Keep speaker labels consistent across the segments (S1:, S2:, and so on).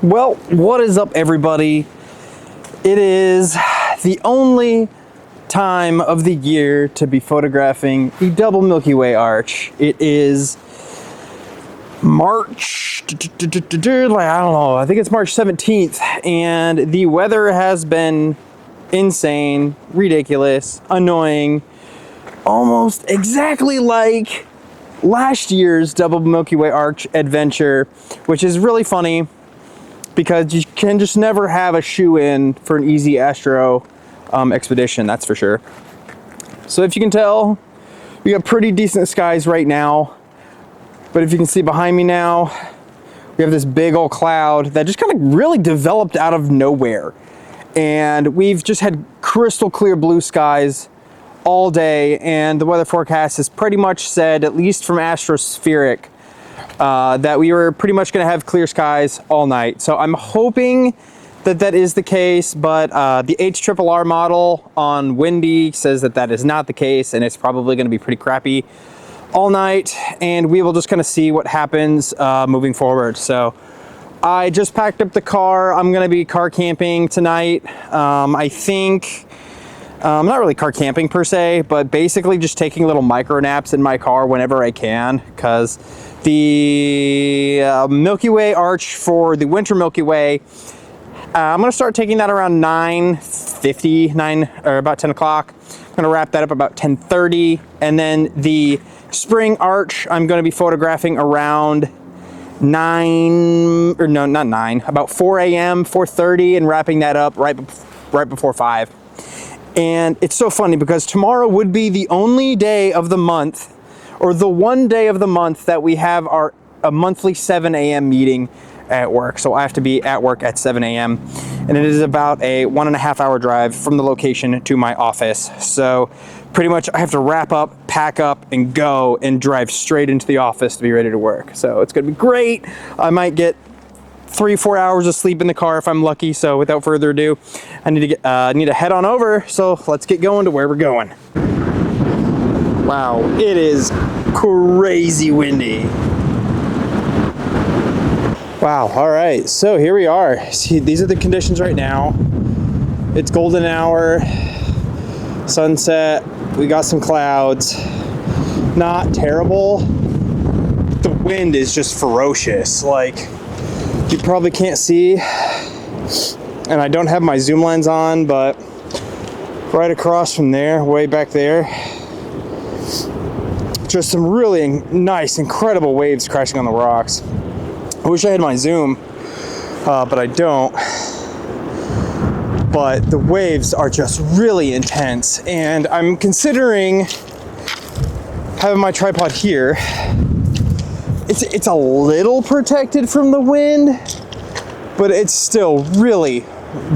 S1: Well, what is up, everybody? It is the only time of the year to be photographing the Double Milky Way Arch. It is March, I don't know, I think it's March 17th, and the weather has been insane, ridiculous, annoying, almost exactly like last year's Double Milky Way Arch adventure, which is really funny because you can just never have a shoe-in for an easy astro expedition, that's for sure. So if you can tell, we got pretty decent skies right now, but if you can see behind me now, we have this big old cloud that just kind of really developed out of nowhere. And we've just had crystal clear blue skies all day, and the weather forecast has pretty much said, at least from Astrospheric, that we were pretty much going to have clear skies all night. So I'm hoping that that is the case, but the HRRR model on Windy says that that is not the case, and it's probably going to be pretty crappy all night, and we will just kind of see what happens moving forward. So I just packed up the car. I'm going to be car camping tonight. I think not really car camping per se, but basically just taking little micro naps in my car whenever I can, because the Milky Way Arch for the Winter Milky Way, I'm going to start taking that around 9:50, or about 10 o'clock. I'm going to wrap that up about 10:30, and then the Spring Arch I'm going to be photographing around 9, or no, not 9, about 4 a.m., 4:30, and wrapping that up right before 5. And it's so funny because tomorrow would be the only day of the month, or the one day of the month, that we have a monthly 7 a.m. meeting at work. So I have to be at work at 7 a.m. and it is about a 1.5 hour drive from the location to my office. So pretty much I have to wrap up, pack up, and go and drive straight into the office to be ready to work. So it's gonna be great. I might get 3-4 hours of sleep in the car if I'm lucky. So without further ado, I need to head on over. So let's get going to where we're going. Wow, it is crazy windy. Wow, all right, so here we are. See, these are the conditions right now. It's golden hour, sunset, we got some clouds. Not terrible. The wind is just ferocious. Like, you probably can't see, and I don't have my zoom lens on, but right across from there, way back there, just some really nice, incredible waves crashing on the rocks. I wish I had my zoom, but I don't. But the waves are just really intense, and I'm considering having my tripod here. It's a little protected from the wind, but it's still really,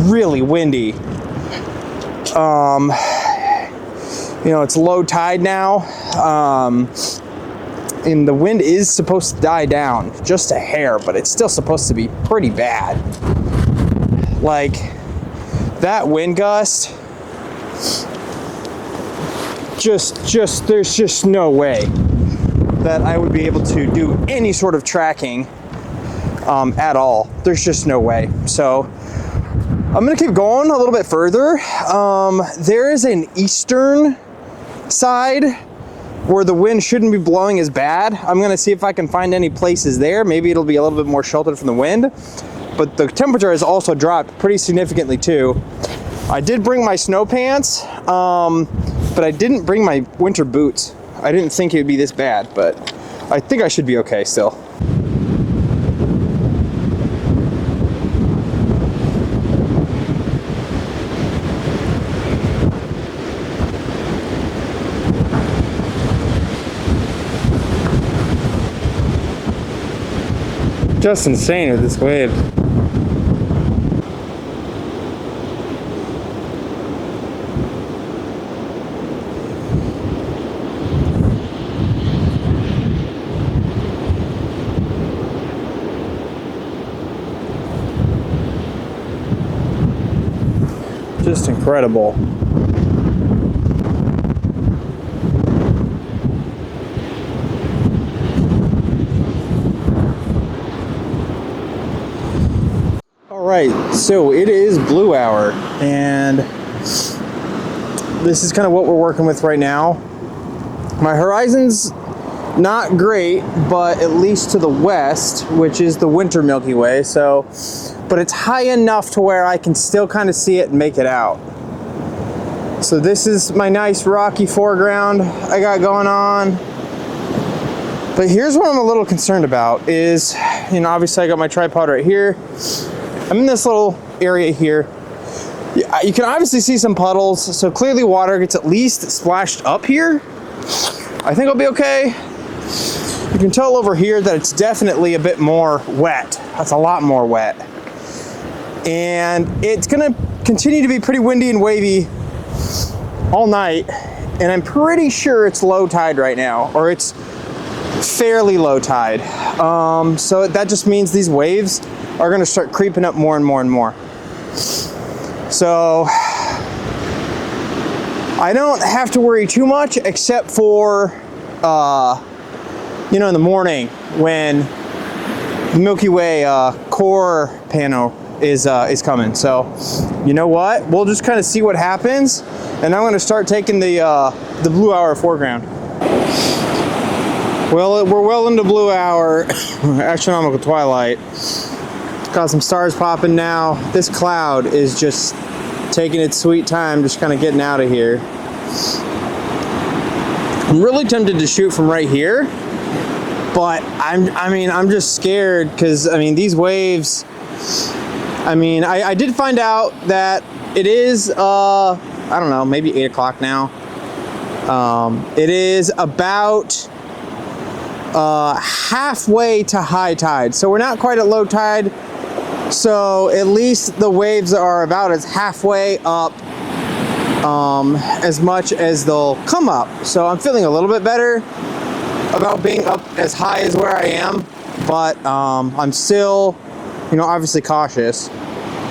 S1: really windy. You know, it's low tide now, and the wind is supposed to die down just a hair, but it's still supposed to be pretty bad. Like, that wind gust, there's just no way that I would be able to do any sort of tracking at all. There's just no way. So I'm gonna keep going a little bit further. There is an eastern side where the wind shouldn't be blowing as bad. I'm gonna see if I can find any places there. Maybe it'll be a little bit more sheltered from the wind, but the temperature has also dropped pretty significantly too. I did bring my snow pants, but I didn't bring my winter boots. I didn't think it would be this bad, but I think I should be okay still. Just insane with this wave. Just incredible. right, so it is blue hour, and this is kind of what we're working with right now. My horizon's not great, but at least to the west, which is the Winter Milky Way, so, but it's high enough to where I can still kind of see it and make it out. So this is my nice rocky foreground I got going on. But here's what I'm a little concerned about is, you know, obviously I got my tripod right here. I'm in this little area here. You can obviously see some puddles, so clearly water gets at least splashed up here. I think I'll be okay. You can tell over here that it's definitely a bit more wet. That's a lot more wet. And it's gonna continue to be pretty windy and wavy all night, and I'm pretty sure it's low tide right now, or it's fairly low tide. So that just means these waves are going to start creeping up more and more and more. So I don't have to worry too much, except for you know, in the morning when the Milky Way core pano is coming. So you know what, we'll just kind of see what happens, and I'm going to start taking the blue hour foreground. Well, we're well into blue hour, astronomical twilight. Got some stars popping now. This cloud is just taking its sweet time, just kind of getting out of here. I'm really tempted to shoot from right here, but I'm just scared because, I mean, these waves, I mean, I did find out that it is, I don't know, maybe 8 o'clock now. It is about halfway to high tide, so we're not quite at low tide, so at least the waves are about as halfway up as much as they'll come up. So I'm feeling a little bit better about being up as high as where I am, but I'm still, you know, obviously cautious.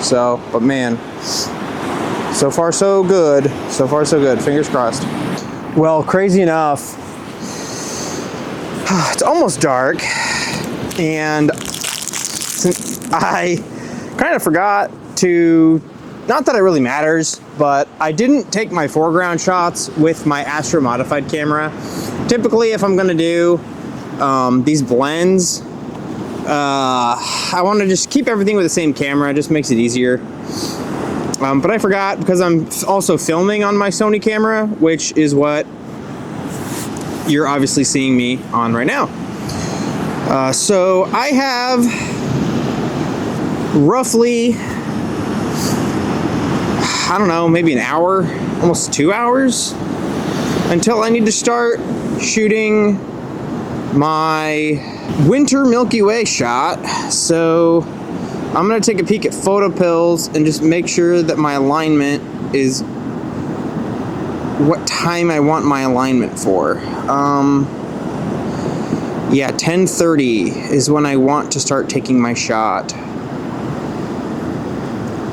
S1: So, but man, so far so good. So far so good. Fingers crossed. Well, crazy enough, it's almost dark, and since I kind of forgot to, not that it really matters, but I didn't take my foreground shots with my Astro modified camera. Typically, if I'm gonna do these blends, I want to just keep everything with the same camera. It just makes it easier. But I forgot because I'm also filming on my Sony camera, which is what you're obviously seeing me on right now. So I have roughly, I don't know, maybe an hour, almost 2 hours until I need to start shooting my Winter Milky Way shot. So I'm gonna take a peek at photo pills and just make sure that my alignment is what time I want my alignment for. Yeah, 10:30 is when I want to start taking my shot.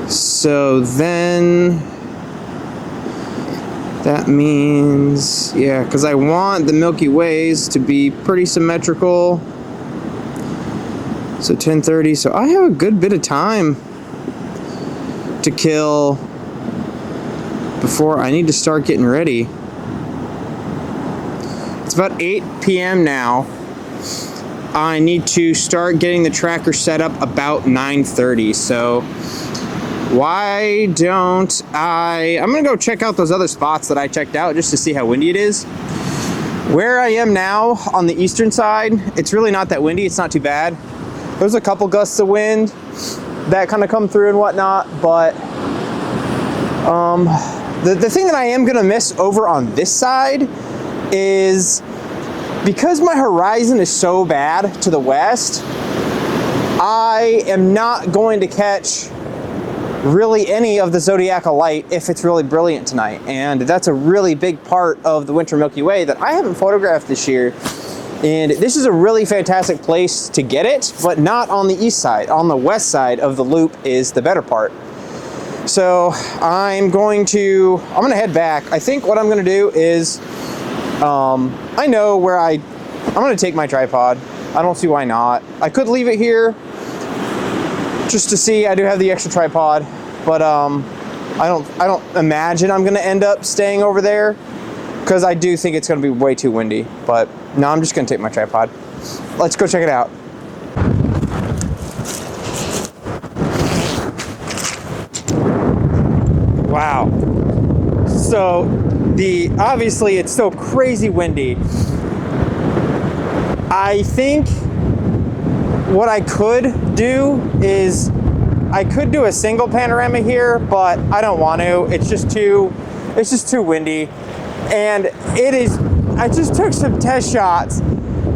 S1: So then that means, yeah, because I want the Milky Ways to be pretty symmetrical. So 10:30, so I have a good bit of time to kill before I need to start getting ready. It's about 8 p.m. now. I need to start getting the tracker set up about 9:30, so why don't I'm gonna go check out those other spots that I checked out just to see how windy it is. Where I am now on the eastern side, it's really not that windy, it's not too bad. There's a couple gusts of wind that kind of come through and whatnot, but the thing that I am gonna miss over on this side is, because my horizon is so bad to the west, I am not going to catch really any of the zodiacal light if it's really brilliant tonight. And that's a really big part of the Winter Milky Way that I haven't photographed this year. And this is a really fantastic place to get it, but not on the east side. On the west side of the loop is the better part. So I'm gonna head back. I think what I'm gonna do is, I know where I'm gonna take my tripod. I don't see why not. I could leave it here, just to see. I do have the extra tripod, but I don't imagine I'm gonna end up staying over there because I do think it's gonna be way too windy. But no, I'm just gonna take my tripod. Let's go check it out. Wow. So obviously it's so crazy windy. I think what I could do is I could do a single panorama here, but I don't want to. It's just too windy. And I just took some test shots.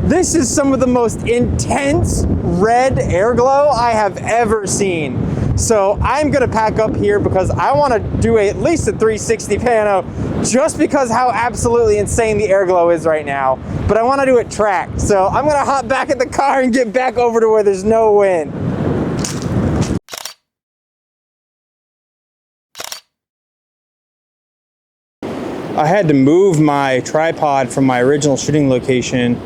S1: This is some of the most intense red air glow I have ever seen. So I'm gonna pack up here because I want to do at least a 360 pano, just because how absolutely insane the air glow is right now. But I want to do it tracked. So I'm gonna hop back in the car and get back over to where there's no wind. I had to move my tripod from my original shooting location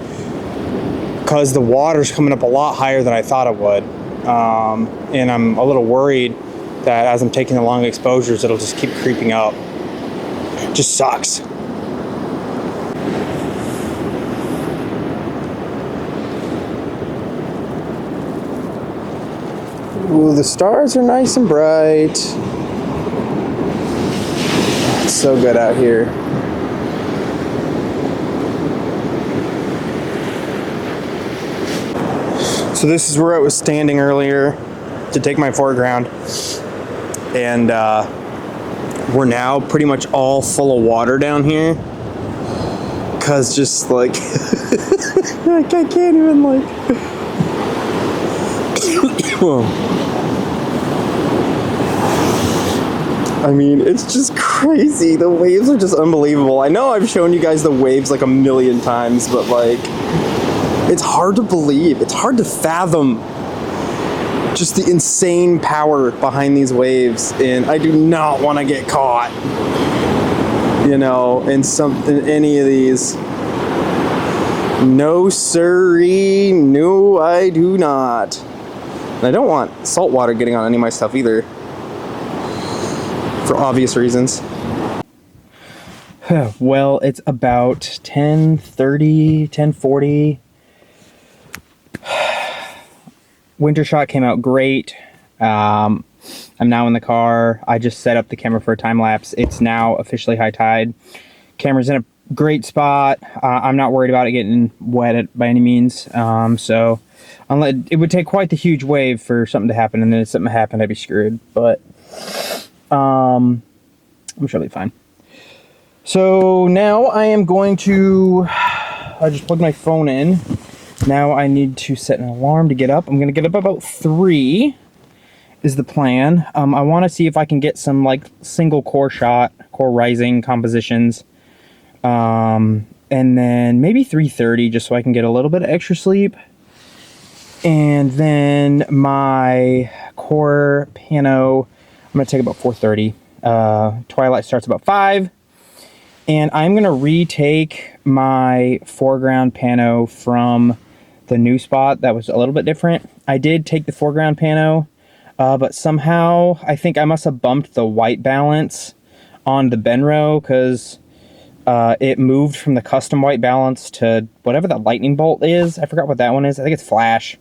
S1: because the water's coming up a lot higher than I thought it would. And I'm a little worried that as I'm taking the long exposures, it'll just keep creeping up. It just sucks. Ooh, the stars are nice and bright. It's so good out here. So this is where I was standing earlier to take my foreground, and we're now pretty much all full of water down here, cause just like I can't even like I mean, it's just crazy. The waves are just unbelievable. I know I've shown you guys the waves like a million times, but like, it's hard to believe. It's hard to fathom just the insane power behind these waves. And I do not want to get caught, you know, in any of these. No sirree, no I do not. And I don't want salt water getting on any of my stuff either, for obvious reasons. Well, it's about 10:30, 10:40. Winter shot came out great. I'm now in the car. I just set up the camera for a time lapse. It's now officially high tide. Camera's in a great spot. I'm not worried about it getting wet by any means. So it would take quite the huge wave for something to happen, and then if something happened, I'd be screwed. But I'm sure it'll be fine. So now I am going to, I just plugged my phone in. Now I need to set an alarm to get up. I'm going to get up about 3 is the plan. I want to see if I can get some like single core rising compositions. And then maybe 3:30 just so I can get a little bit of extra sleep. And then my core pano, I'm going to take about 4:30. Twilight starts about 5. And I'm going to retake my foreground pano from the new spot that was a little bit different. I did take the foreground pano, but somehow I think I must have bumped the white balance on the Benro because it moved from the custom white balance to whatever that lightning bolt is. I forgot what that one is. I think it's flash.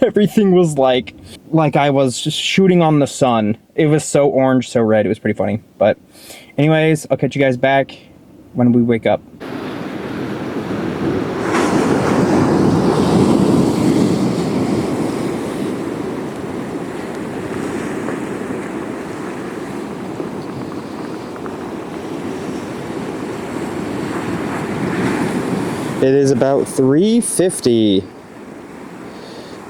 S1: Everything was like I was just shooting on the sun. It was so orange, so red. It was pretty funny. But anyways, I'll catch you guys back when we wake up. It is about 3:50.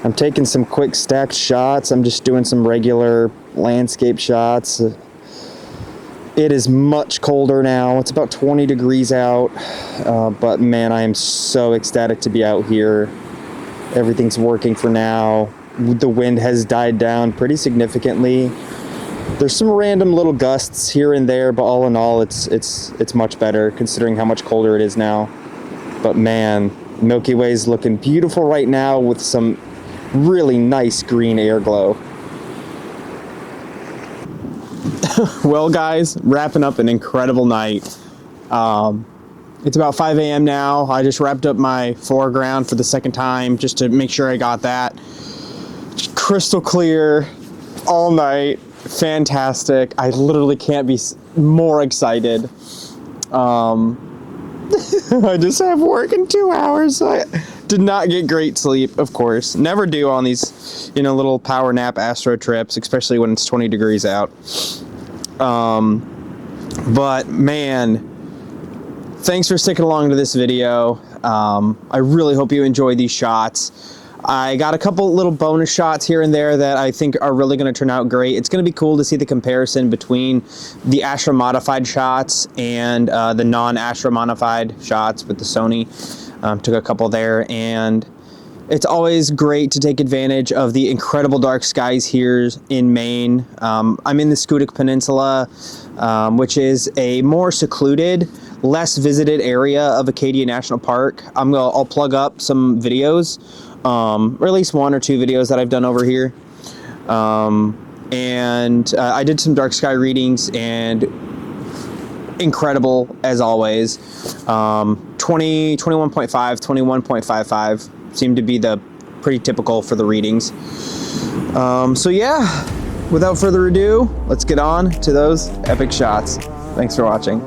S1: I'm taking some quick stacked shots. I'm just doing some regular landscape shots. It is much colder now. It's about 20 degrees out. But man, I am so ecstatic to be out here. Everything's working for now. The wind has died down pretty significantly. There's some random little gusts here and there, but all in all, it's much better considering how much colder it is now. But man, Milky Way is looking beautiful right now with some really nice green air glow. Well guys, wrapping up an incredible night. It's about 5 a.m. now. I just wrapped up my foreground for the second time just to make sure I got that. Crystal clear all night. Fantastic. I literally can't be more excited. I just have work in 2 hours. I did not get great sleep, of course. Never do on these, you know, little power nap astro trips, especially when it's 20 degrees out. But man, thanks for sticking along to this video. I really hope you enjoy these shots. I got a couple little bonus shots here and there that I think are really going to turn out great. It's going to be cool to see the comparison between the Astro modified shots and the non-Astro modified shots with the Sony. Took a couple there, and it's always great to take advantage of the incredible dark skies here in Maine. I'm in the Scoodic Peninsula, which is a more secluded, less visited area of Acadia National Park. I'll plug up some videos, or at least 1 or 2 videos that I've done over here. I did some dark sky readings, and incredible as always. 20, 21.5, 21.55 seem to be the pretty typical for the readings. So yeah, without further ado, let's get on to those epic shots. Thanks for watching.